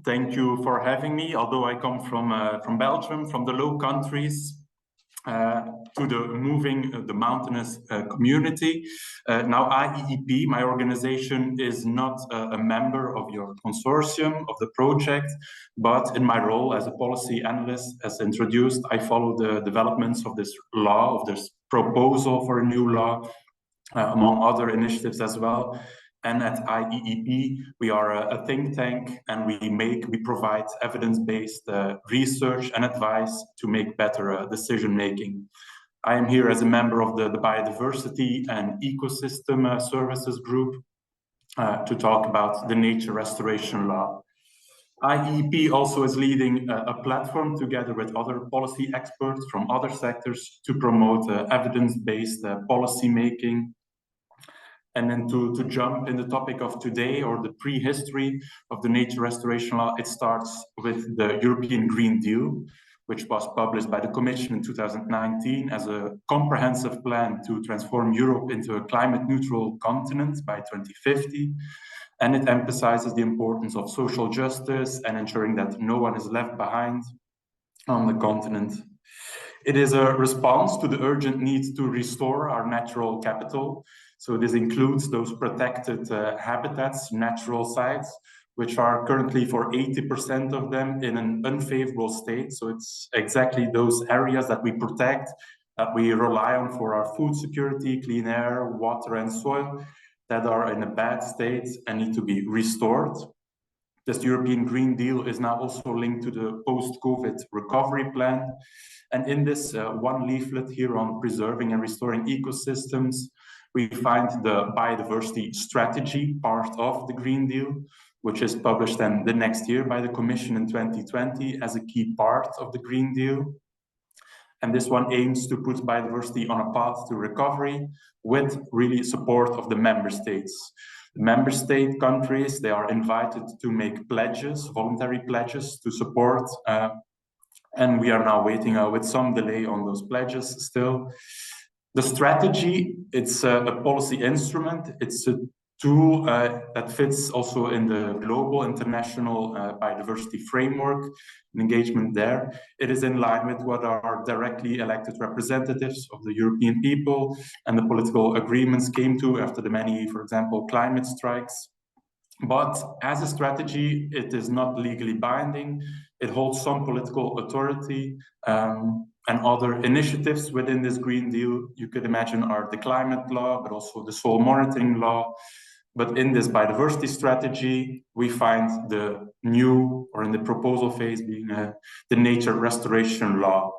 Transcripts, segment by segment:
Thank you for having me. Although I come from Belgium, from the Low Countries, to the mountainous community. Now IEEP, my organization, is not a member of your consortium of the project, but in my role as a policy analyst, as introduced, I follow the developments of this law, of this proposal for a new law, among other initiatives as well. And at IEEP, we are a think tank, and we provide evidence-based research and advice to make better decision making. I am here as a member of the Biodiversity and Ecosystem Services Group to talk about the nature restoration law. IEEP also is leading a platform together with other policy experts from other sectors to promote evidence-based policy making. And then to jump in the topic of today, or the prehistory of the nature restoration law, it starts with the European Green Deal, which was published by the Commission in 2019 as a comprehensive plan to transform Europe into a climate neutral continent by 2050. And it emphasizes the importance of social justice and ensuring that no one is left behind on the continent. It is a response to the urgent need to restore our natural capital. So this includes those protected habitats, natural sites, which are currently for 80% of them in an unfavorable state. So it's exactly those areas that we protect, that we rely on for our food security, clean air, water and soil, that are in a bad state and need to be restored. This European Green Deal is now also linked to the post-COVID recovery plan. And in this one leaflet here on preserving and restoring ecosystems, we find the biodiversity strategy part of the Green Deal, which is published then the next year by the Commission in 2020 as a key part of the Green Deal. And this one aims to put biodiversity on a path to recovery with really support of the member states. The member state countries, they are invited to make pledges, voluntary pledges to support, and we are now waiting with some delay on those pledges still. The strategy, it's a policy instrument. It's a tool that fits also in the global international biodiversity framework and engagement there. It is in line with what our directly elected representatives of the European people and the political agreements came to after the many, for example, climate strikes. But as a strategy, it is not legally binding. It holds some political authority, and other initiatives within this Green Deal, you could imagine, are the climate law, but also the soil monitoring law. But in this biodiversity strategy, we find the new, or in the proposal phase, being the nature restoration law.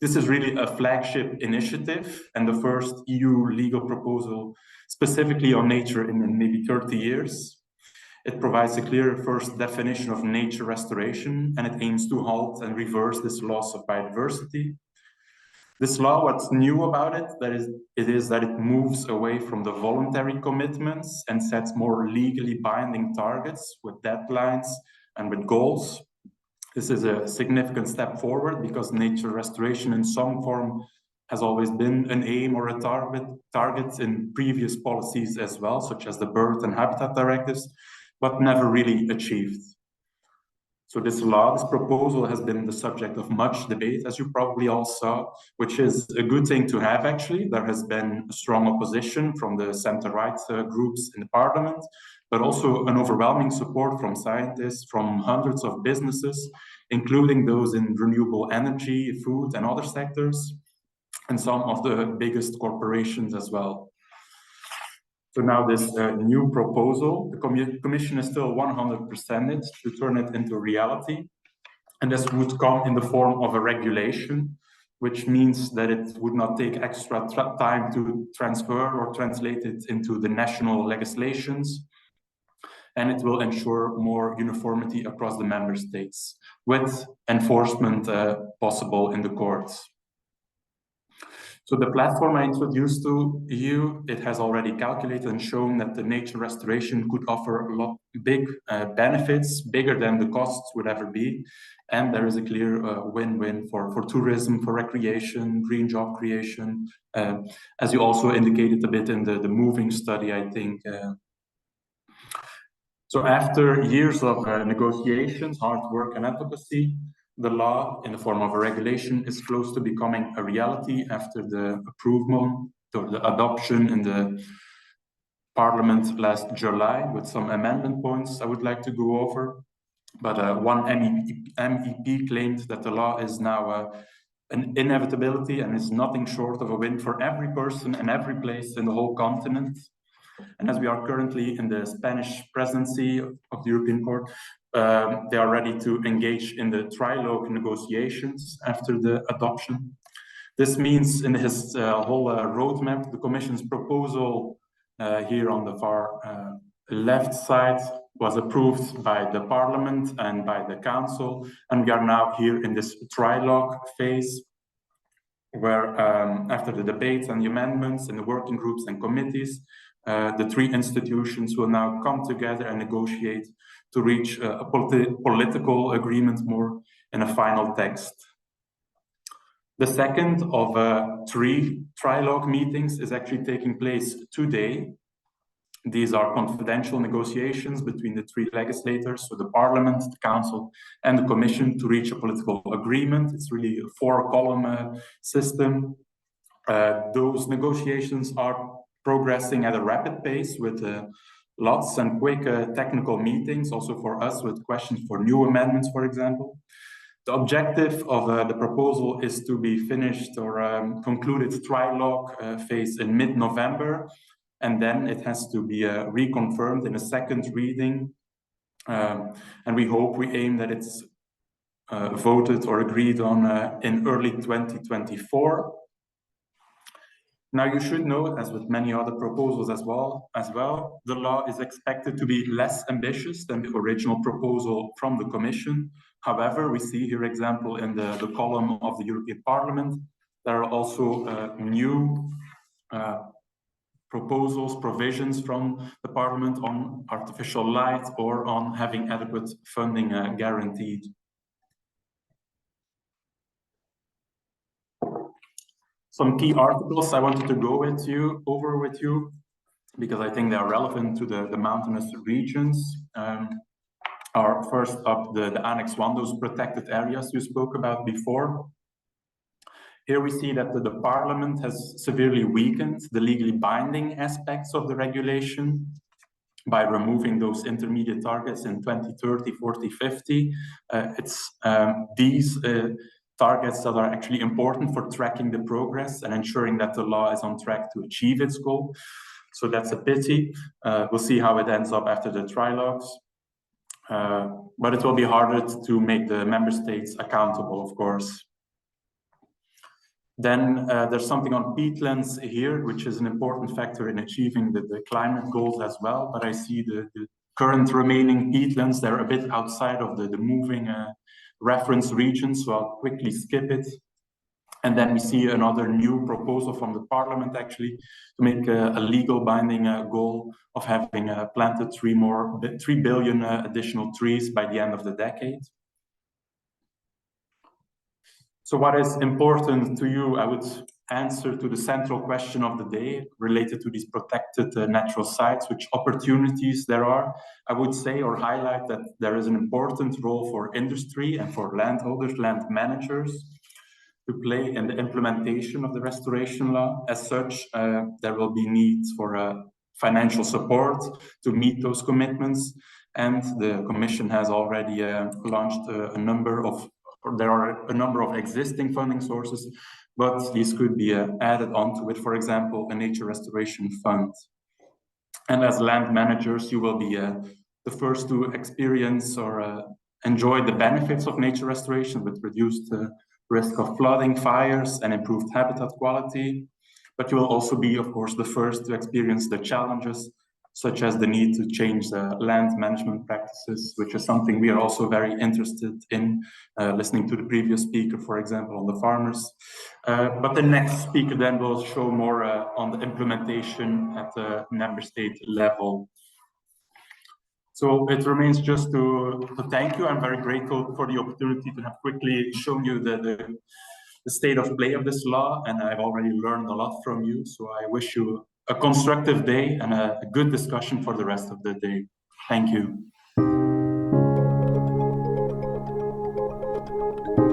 This is really a flagship initiative and the first EU legal proposal specifically on nature in maybe 30 years. It provides a clear first definition of nature restoration, and it aims to halt and reverse this loss of biodiversity. This law, what's new about it, is that it moves away from the voluntary commitments and sets more legally binding targets with deadlines and with goals. This is a significant step forward because nature restoration in some form has always been an aim or a target in previous policies as well, such as the bird and habitat directives, but never really achieved. So this law, this proposal, has been the subject of much debate, as you probably all saw, which is a good thing to have, actually. There has been a strong opposition from the center-right groups in the parliament, but also an overwhelming support from scientists, from hundreds of businesses, including those in renewable energy, food, and other sectors, and some of the biggest corporations as well. So now this new proposal, the Commission is still 100% to turn it into reality. And this would come in the form of a regulation, which means that it would not take extra time to transfer or translate it into the national legislations. And it will ensure more uniformity across the member states, with enforcement possible in the courts. So the platform I introduced to you, it has already calculated and shown that the nature restoration could offer a lot big benefits, bigger than the costs would ever be. And there is a clear win-win for tourism, for recreation, green job creation, as you also indicated a bit in the moving study, I think. So after years of negotiations, hard work and advocacy, the law in the form of a regulation is close to becoming a reality after the approval or the adoption in the Parliament last July with some amendment points I would like to go over. But one MEP claimed that the law is now an inevitability and is nothing short of a win for every person and every place in the whole continent. And as we are currently in the Spanish presidency of the European Court, they are ready to engage in the trilogue negotiations after the adoption. This means in his whole roadmap, the Commission's proposal here on the far left side was approved by the Parliament and by the Council, and we are now here in this trilogue phase where after the debates and the amendments in the working groups and committees, the three institutions will now come together and negotiate to reach a political agreement more in a final text. The second of three trilogue meetings is actually taking place today. These are confidential negotiations between the three legislators, so the Parliament, the Council, and the Commission to reach a political agreement. It's really a four-column system. Those negotiations are progressing at a rapid pace with lots and quick technical meetings, also for us with questions for new amendments, for example. The objective of the proposal is to be finished or concluded trilogue phase in mid-November, and then it has to be reconfirmed in a second reading. And we aim that it's voted or agreed on in early 2024. Now you should know, as with many other proposals as well, the law is expected to be less ambitious than the original proposal from the Commission. However, we see here example in the column of the European Parliament, there are also new proposals, provisions from the Parliament on artificial light or on having adequate funding guaranteed. Some key articles I wanted to go over with you, because I think they are relevant to the mountainous regions. Are first up the Annex 1, those protected areas you spoke about before. Here we see that the Parliament has severely weakened the legally binding aspects of the regulation by removing those intermediate targets in 2030, 40, 50. It's these targets that are actually important for tracking the progress and ensuring that the law is on track to achieve its goal. So that's a pity. We'll see how it ends up after the trilogues. But it will be harder to make the member states accountable, of course. Then there's something on peatlands here, which is an important factor in achieving the climate goals as well. But I see the current remaining peatlands, they're a bit outside of the moving reference region, so I'll quickly skip it. And then we see another new proposal from the Parliament actually to make a legal binding goal of having planted 3 billion additional trees by the end of the decade. So what is important to you? I would answer to the central question of the day related to these protected natural sites, which opportunities there are. I would say or highlight that there is an important role for industry and for landholders, land managers to play in the implementation of the restoration law. As such, there will be needs for financial support to meet those commitments. And the Commission has already launched there are a number of existing funding sources, but these could be added onto it, for example, a nature restoration fund. And as land managers, you will be the first to experience or enjoy the benefits of nature restoration with reduced risk of flooding, fires, and improved habitat quality. But you will also be, of course, the first to experience the challenges, such as the need to change the land management practices, which is something we are also very interested in, listening to the previous speaker, for example, on the farmers. But the next speaker then will show more on the implementation at the member state level. So it remains just to thank you. I'm very grateful for the opportunity to have quickly shown you the state of play of this law, and I've already learned a lot from you. So I wish you a constructive day and a good discussion for the rest of the day. Thank you. you.